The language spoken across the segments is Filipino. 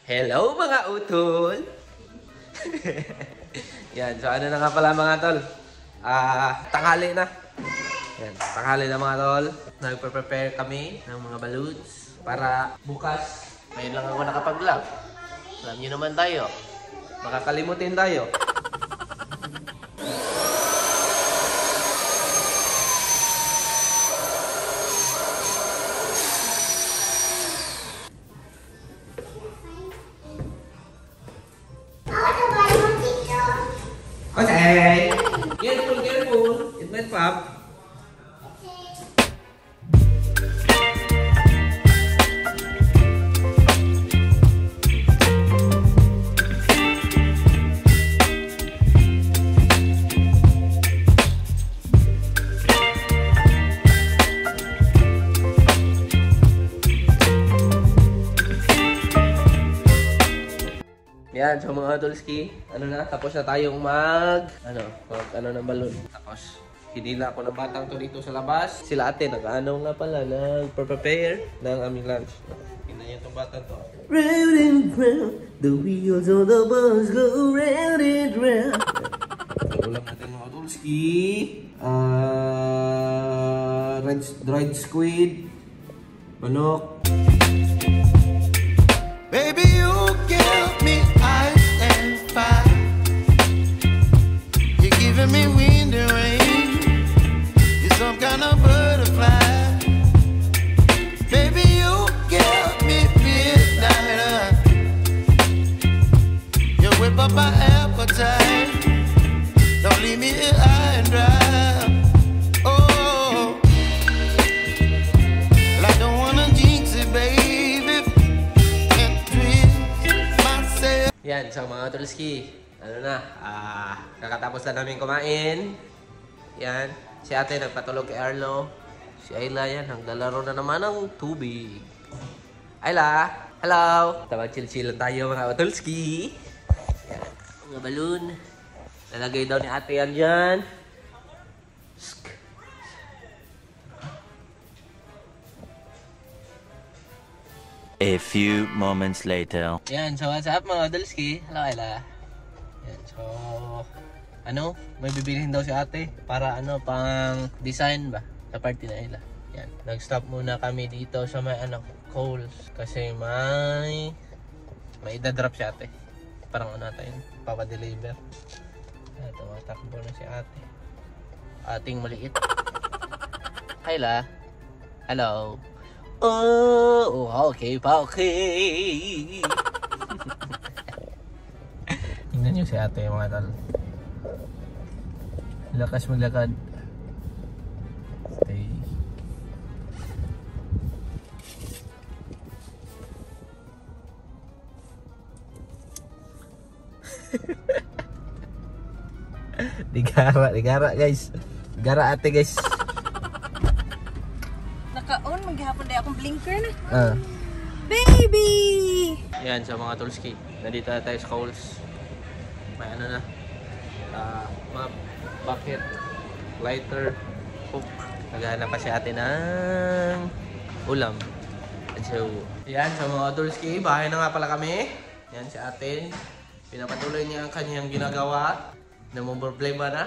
Hello mga utol! Yan, so ano na nga pala mga tol? Tanghali na. Yan, tanghali na mga tol. Nagpe-prepare kami ng mga balloons para bukas. Ngayon lang ako nakapag-vlog. Alam nyo naman tayo. Makakalimutin tayo. Okay. Careful, careful. It might pop. Yan, so mga Adolski, tapos na tayong mag ng balon. Tapos, hinila ako ng batang to dito sa labas. Sila ate, nag-ano nga pala, nag-prepare ng aming lunch. Hinaya itong batang to. Round and round, the wheels of the bus go round and round. Ulam natin mga Adolski. Dried squid, manok. Baby, you give me ice and fire. You're giving me wind and rain. You're some kind of butterfly. Baby, you give me midnight. You whip up my appetite. Don't leave me here high and dry. Oh, well, I don't wanna jinx it, baby. Yan, so mga Tulski, kakatapos na namin kumain. Yan, si ate nagpatulog kay Arlo. Si Ayla yan, naglalaro na naman ng tubig. Ayla, hello! Tawag chill-chill tayo mga Tulski. Yan, mga balloon. Lalagay daw ni ate yan dyan. A few moments later. Yan, so what's up mga Adolski? Hello, Ayla. Yan, so may bibilihin daw si ate para pang design ba sa party na Ayla. Yan, nag-stop muna kami dito sa may Coles kasi may idadrop si ate. Parang natin, papadeliver. Ito, matakbo na si ate. Ating maliit. Ayla. Hello. Oh, okay pa, okay. Tingnan nyo si ate mga tal. Lakas maglakad. Stay. Digara guys. Digara ate guys. Naka-on, maghihapon dahil akong blinker na. Baby! Yan sa mga Tulski. Nandito na tayo sa Coles. May mga bucket, lighter, hook. Naghahanap pa si ate ng ulam. And so, yan sa mga Tulski. Bahay na nga pala kami. Yan si ate. Pinapatuloy niya ang kanyang ginagawa. Namumroblema na.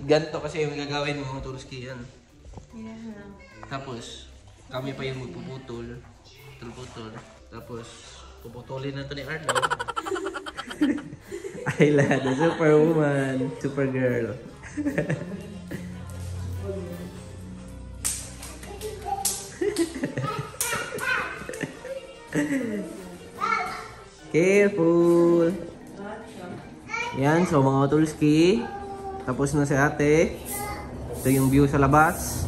Ganito kasi yung gagawin ng mga Tulski yan. Yeah. Tapos, kami pa yung magpuputol. Putol. Tapos, puputulin na ito ni Arlo. Ayla, the superwoman. Supergirl. Careful. Yan, so mga Tulski. Tapos na si ate. Ito yung view sa labas.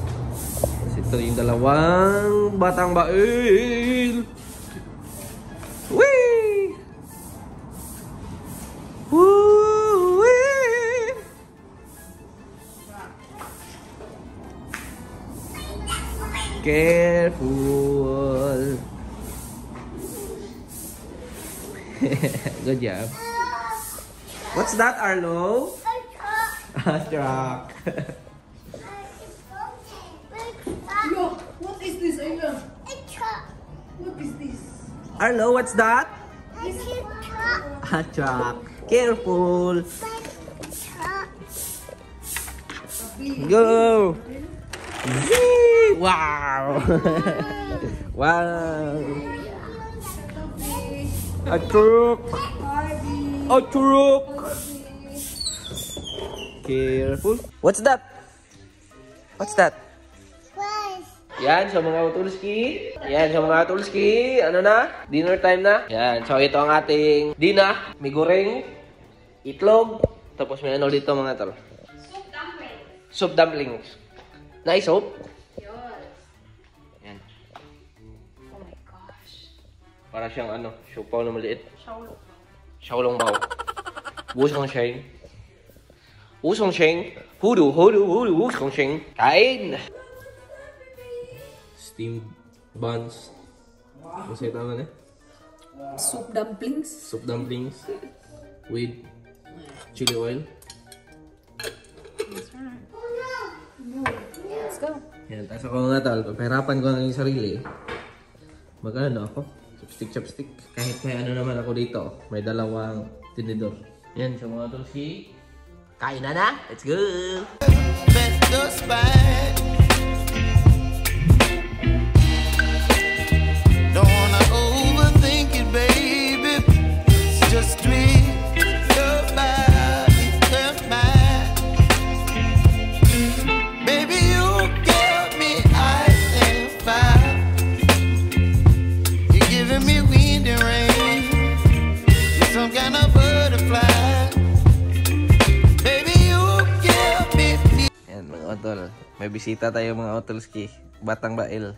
Ito yung dalawang batang bail. Whee! Woo-wee! Careful. Good job. What's that, Arlo? A truck. Arlo, what's that? A truck. Careful. Go. Yee! Wow. Wow. A truck. A truck. Careful. What's that? What's that? Yan, so mga utulski. Yan, so mga utulski. Ano na? Dinner time na. Yan, so ito ang ating dina. May goreng, itlog, tapos may ano dito mga tol. Soup dumplings. Nice soup? Yan. Oh my gosh. Para siyang ano, siopaw na maliit. Xiaolong bao. Wusong sheng. Wusong sheng. Hudu, hudu, hudu, wusong sheng. Kain! Steamed buns. Ano sa'yo tama na? Soup dumplings. Soup dumplings with chili oil. Let's go. Yan, tapos ako nga tal, pahirapan ko ng yung sarili. Mag-ano ako? Chopstick. Kahit may ano naman ako dito, may dalawang tinidor. Yan, so mga tulsi. Kain na! Let's go! Bet the spine. Don't wanna overthink it, baby. It's just me, your body, and mine. Baby, you give me ice and fire. You're giving me wind and rain. You're some kind of butterfly. Baby, you give me peace. Yan, mga otol. May bisita tayo mga otolski. Batang Bail.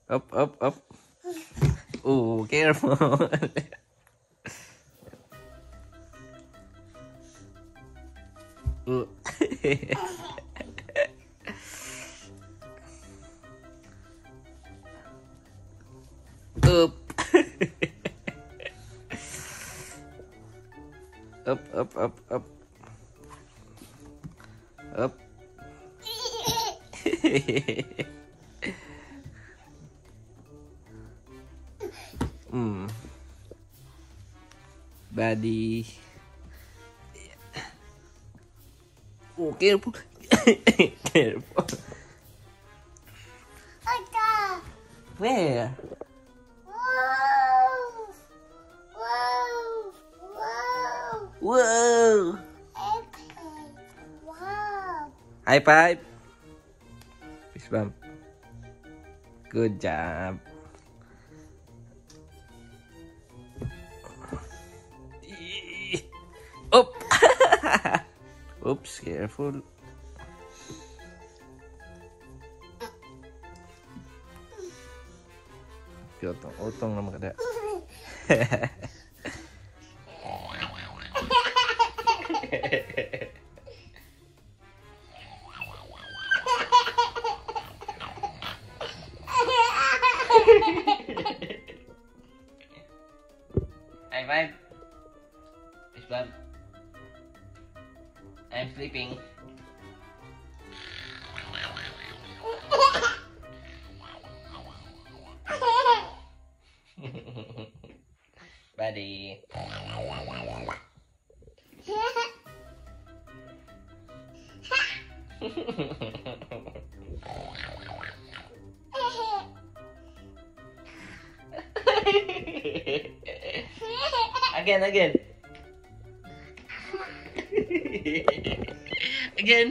Up. Up. Ooh, careful. Ooh. Up. Up. Up. Buddy. Oh, careful. Careful. Where? Whoa. High five. Fist bump. Good job. Up. Oops, careful. Utong naman kada. High five. Fist bump. I'm sleeping. Buddy. Again. Again. Again.